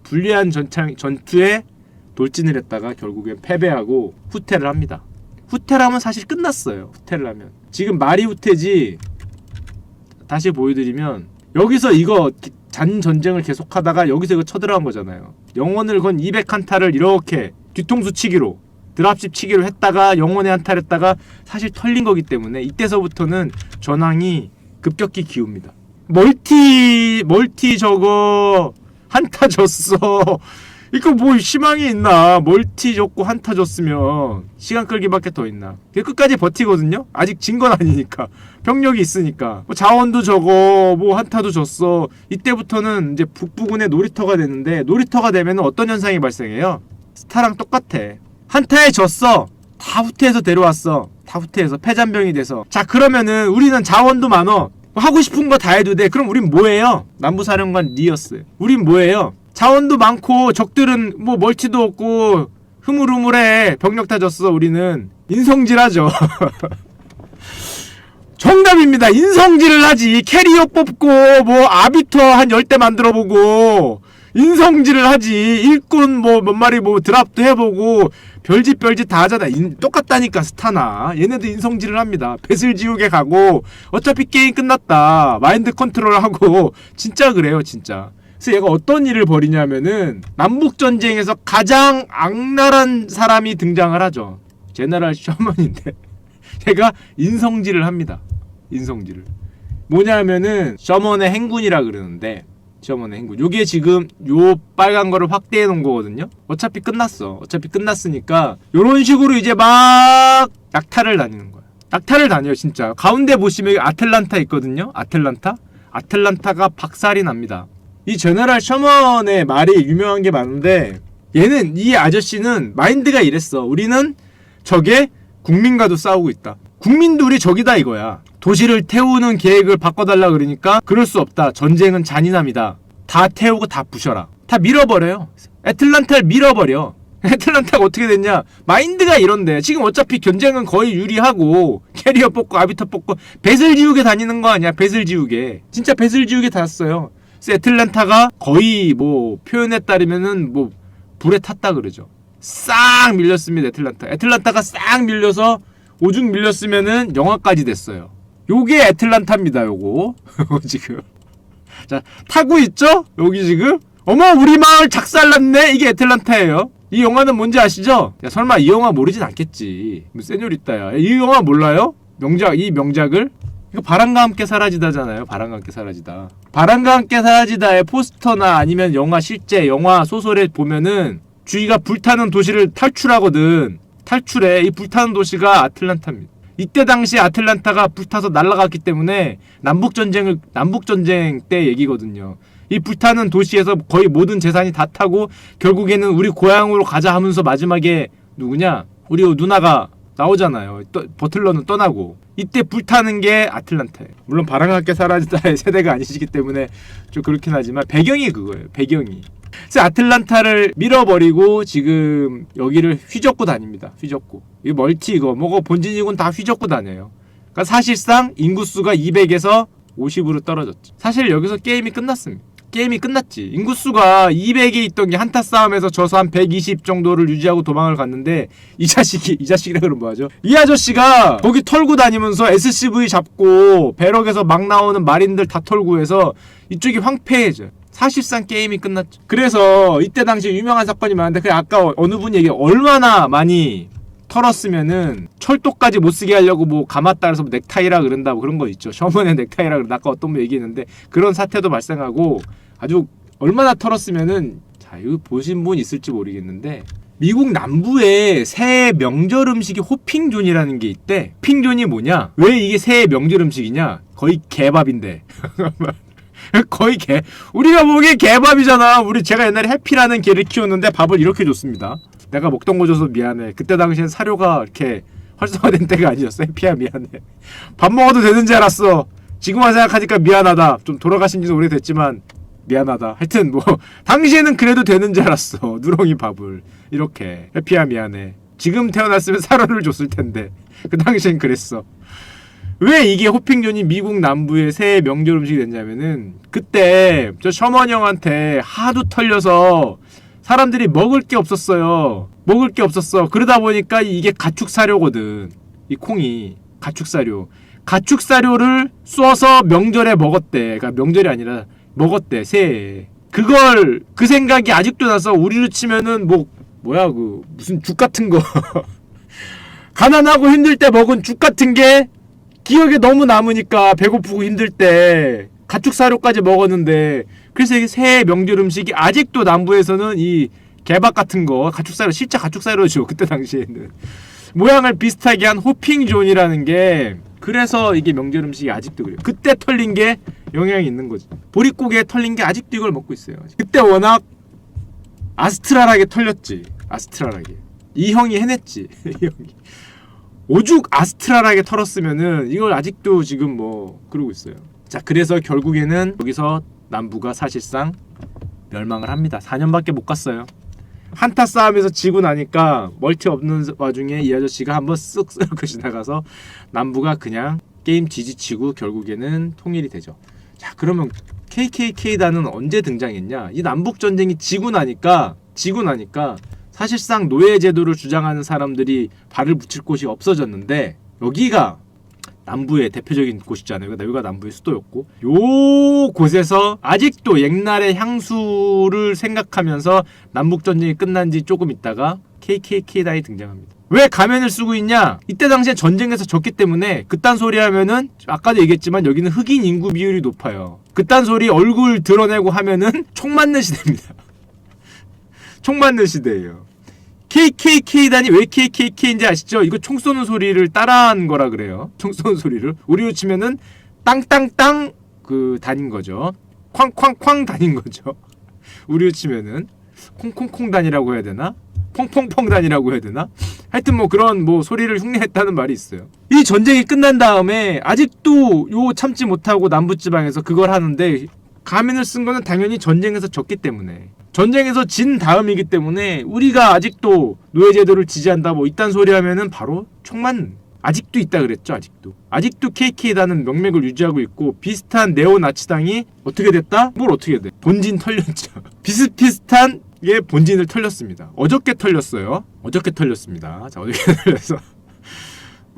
불리한 전투에 돌진을 했다가 결국엔 패배하고 후퇴를 합니다. 후퇴를 하면 사실 끝났어요. 후퇴를 하면. 지금 말이 후퇴지. 다시 보여드리면 여기서 이거 잔전쟁을 계속하다가 여기서 이거 쳐들어간 거잖아요. 영혼을 건 200한타를 이렇게 뒤통수 치기로 드랍십 치기로 했다가 영혼의 한타를 했다가 사실 털린 거기 때문에 이때서부터는 전황이 급격히 기웁니다. 멀티 저거 한타 졌어. 이거 뭐 희망이 있나. 멀티 졌고 한타 졌으면 시간 끌기밖에 더 있나. 끝까지 버티거든요. 아직 진 건 아니니까. 병력이 있으니까. 뭐 자원도 적어 뭐 한타도 졌어. 이때부터는 이제 북부군의 놀이터가 되는데 놀이터가 되면 어떤 현상이 발생해요. 스타랑 똑같아. 한타에 졌어. 다 후퇴해서 데려왔어. 다 후퇴해서 패잔병이 돼서. 자 그러면은 우리는 자원도 많어. 하고 싶은 거 다 해도 돼. 그럼 우린 뭐해요? 남부사령관 리어스. 우린 뭐해요? 자원도 많고 적들은 뭐 멀티도 없고 흐물흐물해. 병력 다 졌어. 우리는 인성질하죠. 정답입니다. 인성질을 하지. 캐리어 뽑고 뭐 아비터 한 10대 만들어보고 인성질을 하지. 일꾼 뭐 몇 마리 뭐 드랍도 해보고 별짓 다 하잖아. 똑같다니까 스타나. 얘네도 인성질을 합니다. 배슬 지우개 가고 어차피 게임 끝났다. 마인드 컨트롤하고 진짜 그래요 진짜. 그래서 얘가 어떤 일을 벌이냐면은 남북전쟁에서 가장 악랄한 사람이 등장을 하죠. 제너럴 셔먼인데 얘가 인성질을 합니다. 인성질을. 뭐냐면은 셔먼의 행군이라 그러는데 셔먼의 행군. 요게 지금 요 빨간 거를 확대해 놓은 거거든요. 어차피 끝났어. 어차피 끝났으니까 요런 식으로 이제 막 낙타를 다니는 거야. 낙타를 다녀요 진짜. 가운데 보시면 여기 아틀란타 있거든요. 아틀란타가 박살이 납니다. 이 제너럴 셔먼의 말이 유명한 게 많은데 얘는 이 아저씨는 마인드가 이랬어. 우리는 적의 국민과도 싸우고 있다. 국민도 우리 적이다 이거야. 도시를 태우는 계획을 바꿔달라 그러니까 그럴 수 없다. 전쟁은 잔인함이다. 다 태우고 다 부셔라. 다 밀어버려요. 애틀란타를 밀어버려. 애틀란타가 어떻게 됐냐. 마인드가 이런데 지금 어차피 전쟁은 거의 유리하고 캐리어 뽑고 아비터 뽑고 배슬 지우개 다니는 거 아니야. 배슬 지우개. 진짜 배슬 지우개 닿았어요. 그래서 애틀란타가 거의 뭐 표현에 따르면은 뭐 불에 탔다 그러죠. 싹 밀렸습니다. 애틀란타가 싹 밀려서 오죽 밀렸으면은 영화까지 됐어요. 요게 애틀란타입니다. 요거 지금 자 타고 있죠? 여기 지금 어머 우리 마을 작살났네. 이게 애틀란타예요. 이 영화는 뭔지 아시죠? 야 설마 이 영화 모르진 않겠지. 뭐 세뇨리따야. 이 영화 몰라요? 이 명작을? 이거 바람과 함께 사라지다잖아요. 바람과 함께 사라지다. 바람과 함께 사라지다의 포스터나 아니면 영화 실제 영화 소설에 보면은 주위가 불타는 도시를 탈출하거든. 탈출해. 이 불타는 도시가 아틀란타입니다. 이때 당시 아틀란타가 불타서 날아갔기 때문에 남북전쟁 때 얘기거든요. 이 불타는 도시에서 거의 모든 재산이 다 타고 결국에는 우리 고향으로 가자 하면서 마지막에 누구냐? 우리 누나가 나오잖아요. 버틀러는 떠나고. 이때 불타는 게 아틀란타예요. 물론 바람과 함께 사라지다의 세대가 아니시기 때문에 좀 그렇긴 하지만 배경이 그거예요. 배경이. 그래서 아틀란타를 밀어버리고 지금 여기를 휘젓고 다닙니다. 휘젓고. 이 멀티 이거 뭐고 본진이군 다 휘젓고 다녀요. 그러니까 사실상 인구수가 200에서 50으로 떨어졌죠. 사실 여기서 게임이 끝났습니다. 게임이 끝났지. 인구수가 200이 있던 게 한타 싸움에서 져서 한 120 정도를 유지하고 도망을 갔는데 이 자식이라 그러면 뭐하죠? 이 아저씨가 거기 털고 다니면서 SCV 잡고 배럭에서 막 나오는 마린들 다 털고 해서 이쪽이 황폐해져요. 사실상 게임이 끝났죠. 그래서 이때 당시 유명한 사건이 많은데 그 아까 어느 분이 얘기해 얼마나 많이 털었으면은 철도까지 못쓰게 하려고 뭐 감았다 그래서 뭐 넥타이라 그런다 뭐 그런 거 있죠. 셔먼의 넥타이라 그런다. 아까 어떤 분 얘기했는데 그런 사태도 발생하고 아주 얼마나 털었으면은 자 이거 보신 분 있을지 모르겠는데 미국 남부에 새해 명절 음식이 호핑존이라는 게 있대. 호핑존이 뭐냐? 왜 이게 새해 명절 음식이냐? 거의 개밥인데 거의 우리가 보기에 개밥이잖아. 제가 옛날에 해피라는 개를 키웠는데 밥을 이렇게 줬습니다. 내가 먹던 거 줘서 미안해. 그때 당시엔 사료가 이렇게 활성화된 때가 아니었어. 해피야 미안해. 밥 먹어도 되는 줄 알았어. 지금만 생각하니까 미안하다. 좀 돌아가신 지도 오래됐지만 미안하다. 하여튼 뭐 당시에는 그래도 되는 줄 알았어. 누렁이 밥을 이렇게. 해피야 미안해. 지금 태어났으면 사료를 줬을 텐데 그 당시엔 그랬어. 왜 이게 호핑존이 미국 남부의 새해 명절 음식이 됐냐면은 그때 저 셔먼 형한테 하도 털려서 사람들이 먹을 게 없었어요. 먹을 게 없었어. 그러다 보니까 이게 가축사료거든. 이 콩이 가축사료. 가축사료를 쏘서 명절에 먹었대. 그러니까 명절이 아니라 먹었대. 새해에. 그 생각이 아직도 나서 우리로 치면은 뭐야 무슨 죽 같은 거. 가난하고 힘들 때 먹은 죽 같은 게 기억에 너무 남으니까 배고프고 힘들 때 가축사료까지 먹었는데 그래서 이게 새해 명절 음식이 아직도 남부에서는 이 개밥 같은 거 가축사료 실제 가축사료죠. 그때 당시에는 모양을 비슷하게 한 호핑존이라는 게 그래서 이게 명절 음식이 아직도 그래요. 그때 털린 게 영향이 있는 거지. 보릿고개에 털린 게 아직도 이걸 먹고 있어요. 그때 워낙 아스트랄하게 털렸지. 아스트랄하게 이 형이 해냈지. 이 형이 오죽 아스트랄하게 털었으면은 이걸 아직도 지금 뭐 그러고 있어요. 자 그래서 결국에는 여기서 남부가 사실상 멸망을 합니다. 4년밖에 못 갔어요. 한타 싸움에서 지고 나니까 멀티 없는 와중에 이 아저씨가 한번 쓱 쓱 지나가서 남부가 그냥 게임 지지치고 결국에는 통일이 되죠. 자 그러면 KKK단은 언제 등장했냐? 이 남북전쟁이 지고 나니까 사실상 노예제도를 주장하는 사람들이 발을 붙일 곳이 없어졌는데 여기가 남부의 대표적인 곳이잖아요. 여기가 남부의 수도였고 요 곳에서 아직도 옛날의 향수를 생각하면서 남북전쟁이 끝난 지 조금 있다가 KKK단이 등장합니다. 왜 가면을 쓰고 있냐? 이때 당시에 전쟁에서 졌기 때문에 그딴 소리 하면은 아까도 얘기했지만 여기는 흑인 인구 비율이 높아요. 그딴 소리 얼굴 드러내고 하면은 총 맞는 시대입니다. 총 맞는 시대예요. KKK단이 왜 KKK인지 아시죠? 이거 총 쏘는 소리를 따라한 거라 그래요. 총 쏘는 소리를 우리로 치면은 땅땅땅 그 단인 거죠. 쾅쾅쾅 단인 거죠. 우리로 치면은 콩콩콩 단이라고 해야 되나? 펑펑펑 단이라고 해야 되나? 하여튼 뭐 그런 뭐 소리를 흉내했다는 말이 있어요. 이 전쟁이 끝난 다음에 아직도 요 참지 못하고 남부지방에서 그걸 하는데 가면을 쓴 거는 당연히 전쟁에서 졌기 때문에 전쟁에서 진 다음이기 때문에 우리가 아직도 노예제도를 지지한다 뭐 이딴 소리 하면은 바로 총만 아직도 있다 그랬죠. 아직도 KK단은 명맥을 유지하고 있고 비슷한 네오나치당이 어떻게 됐다? 뭘 어떻게 돼? 본진 털렸죠. 비슷비슷한 게 본진을 털렸습니다. 어저께 털렸습니다. 자 어저께 털려서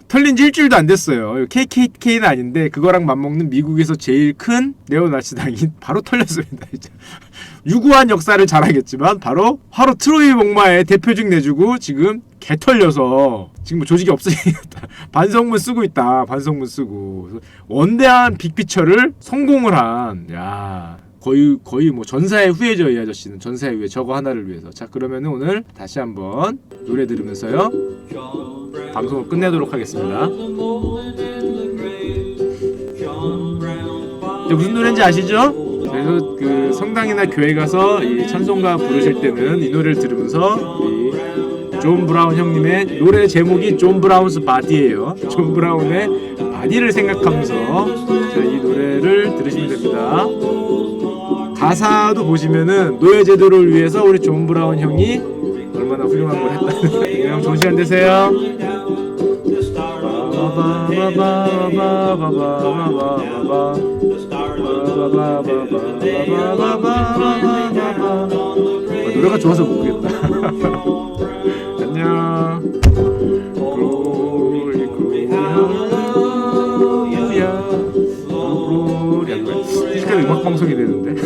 털린 지 일주일도 안 됐어요. KKK는 아닌데 그거랑 맞먹는 미국에서 제일 큰 네오나치당이 바로 털렸습니다. 이제 유구한 역사를 자랑했지만 바로 트로이 목마의 대표직 내주고 지금 개 털려서 지금 뭐 조직이 없으니까 반성문 쓰고 있다. 반성문 쓰고 원대한 빅피처를 성공을 한 거의 뭐 전사의 후예죠. 이 아저씨는 전사의 후예. 저거 하나를 위해서. 자 그러면은 오늘 다시 한번 노래 들으면서요 방송을 끝내도록 하겠습니다. 무슨 노래인지 아시죠? 그래서 그 성당이나 교회 가서 이 찬송가 부르실 때는 이 노래를 들으면서 이 존 브라운 형님의 노래 제목이 존 브라운스 바디예요. 존 브라운의 바디를 생각하면서 자, 이 노래를 들으시면 됩니다. 가사도 보시면은 노예제도를 위해서 우리 존 브라운 형이 얼마나 훌륭한 걸 했다는. 형 좋은 시간 되세요. 노래가 좋아서 못 부르겠다. 안녕. 글로리 글로리 할렐루야. 글로리 할렐루야. 시간 음악 방송이 되는데.